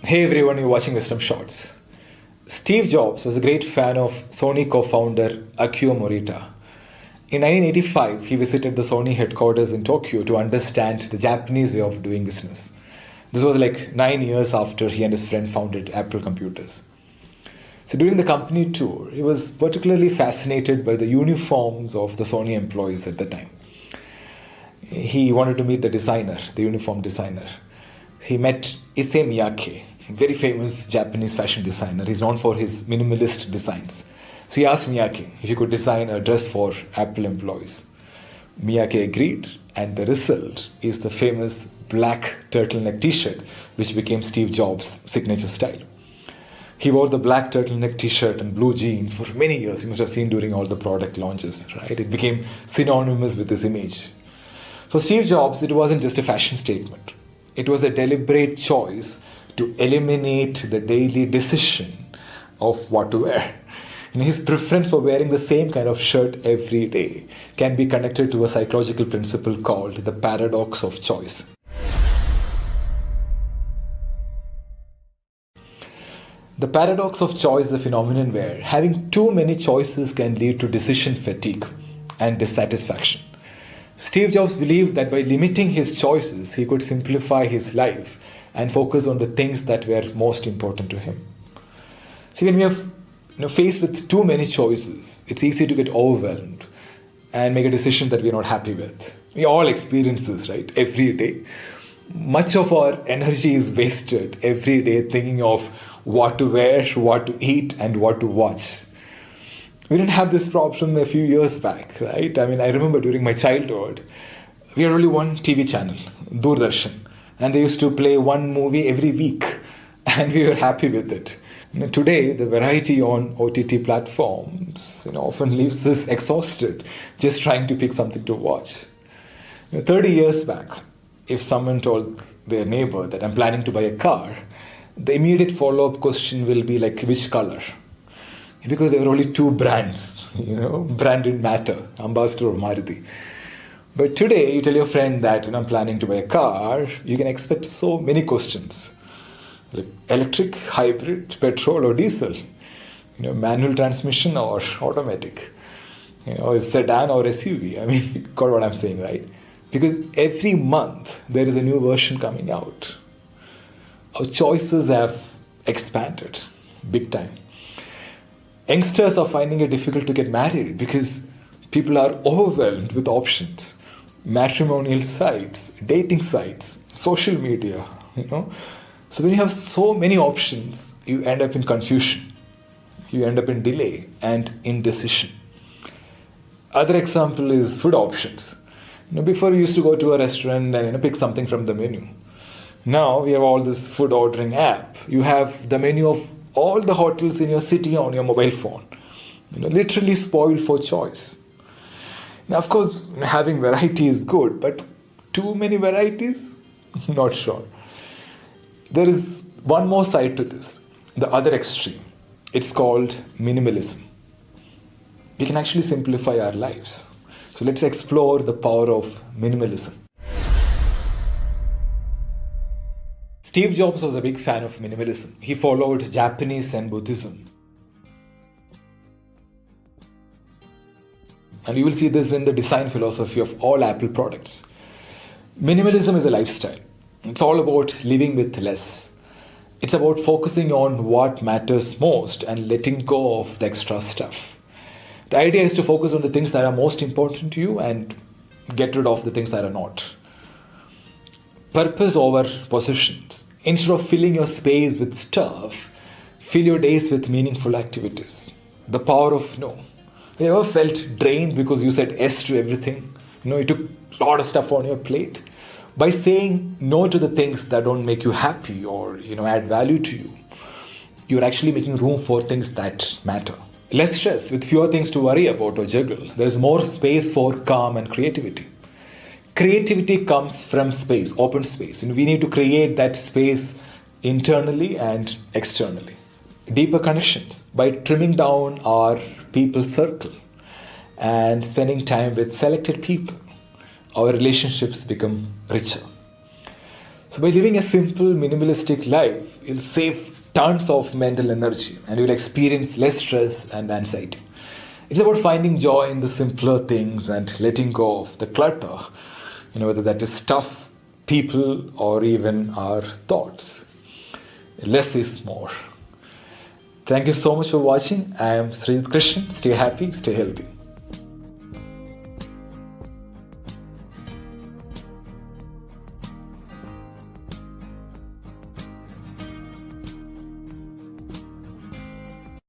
Hey everyone, you're watching Wisdom Shots. Steve Jobs was a great fan of Sony co-founder Akio Morita. In 1985, he visited the Sony headquarters in Tokyo to understand the Japanese way of doing business. This was like 9 years after he and his friend founded Apple Computers. So during the company tour, he was particularly fascinated by the uniforms of the Sony employees at the time. He wanted to meet the designer, the uniform designer. He met Issey Miyake, a very famous Japanese fashion designer. He's known for his minimalist designs. So he asked Miyake if he could design a dress for Apple employees. Miyake agreed, and the result is the famous black turtleneck t-shirt, which became Steve Jobs' signature style. He wore the black turtleneck t-shirt and blue jeans for many years. You must have seen during all the product launches, right? It became synonymous with his image. For Steve Jobs, it wasn't just a fashion statement. It was a deliberate choice to eliminate the daily decision of what to wear. His preference for wearing the same kind of shirt every day can be connected to a psychological principle called the paradox of choice. The paradox of choice is a phenomenon where having too many choices can lead to decision fatigue and dissatisfaction. Steve Jobs believed that by limiting his choices, he could simplify his life and focus on the things that were most important to him. See, when we are faced with too many choices, it's easy to get overwhelmed and make a decision that we're not happy with. We all experience this, right? Every day. Much of our energy is wasted every day thinking of what to wear, what to eat, and what to watch. We didn't have this problem a few years back, right? I remember during my childhood, we had only one TV channel, Doordarshan, and they used to play one movie every week, and we were happy with it. Today, the variety on OTT platforms often leaves us exhausted just trying to pick something to watch. 30 years back, if someone told their neighbor that I'm planning to buy a car, the immediate follow-up question will be like, which color? Because there were only two brands, brand didn't matter, Ambassador or Maruti. But today, you tell your friend that I'm planning to buy a car, you can expect so many questions. Like electric, hybrid, petrol or diesel, manual transmission or automatic, sedan or SUV. You got what I'm saying, right? Because every month there is a new version coming out. Our choices have expanded big time. Youngsters are finding it difficult to get married because people are overwhelmed with options. Matrimonial sites, dating sites, social media, So when you have so many options, you end up in confusion. You end up in delay and indecision. Other example is food options. Before you used to go to a restaurant and pick something from the menu. Now we have all this food ordering app. You have the menu of all the hotels in your city on your mobile phone. Literally spoiled for choice. Now, of course, having variety is good, but too many varieties? Not sure. There is one more side to this, the other extreme. It's called minimalism. We can actually simplify our lives. So let's explore the power of minimalism. Steve Jobs was a big fan of minimalism. He followed Japanese Zen Buddhism. And you will see this in the design philosophy of all Apple products. Minimalism is a lifestyle. It's all about living with less. It's about focusing on what matters most and letting go of the extra stuff. The idea is to focus on the things that are most important to you and get rid of the things that are not. Purpose over possessions. Instead of filling your space with stuff, fill your days with meaningful activities. The power of no. Have you ever felt drained because you said yes to everything? You took a lot of stuff on your plate. By saying no to the things that don't make you happy or add value to you, you're actually making room for things that matter. Less stress, with fewer things to worry about or juggle. There's more space for calm and creativity. Creativity comes from space, open space. We need to create that space internally and externally. Deeper connections by trimming down our people circle and spending time with selected people. Our relationships become richer. So by living a simple, minimalistic life, you'll save tons of mental energy and you'll experience less stress and anxiety. It's about finding joy in the simpler things and letting go of the clutter, whether that is stuff, people, or even our thoughts. Less is more. Thank you so much for watching. I am Srijit Krishnan. Stay happy, stay healthy.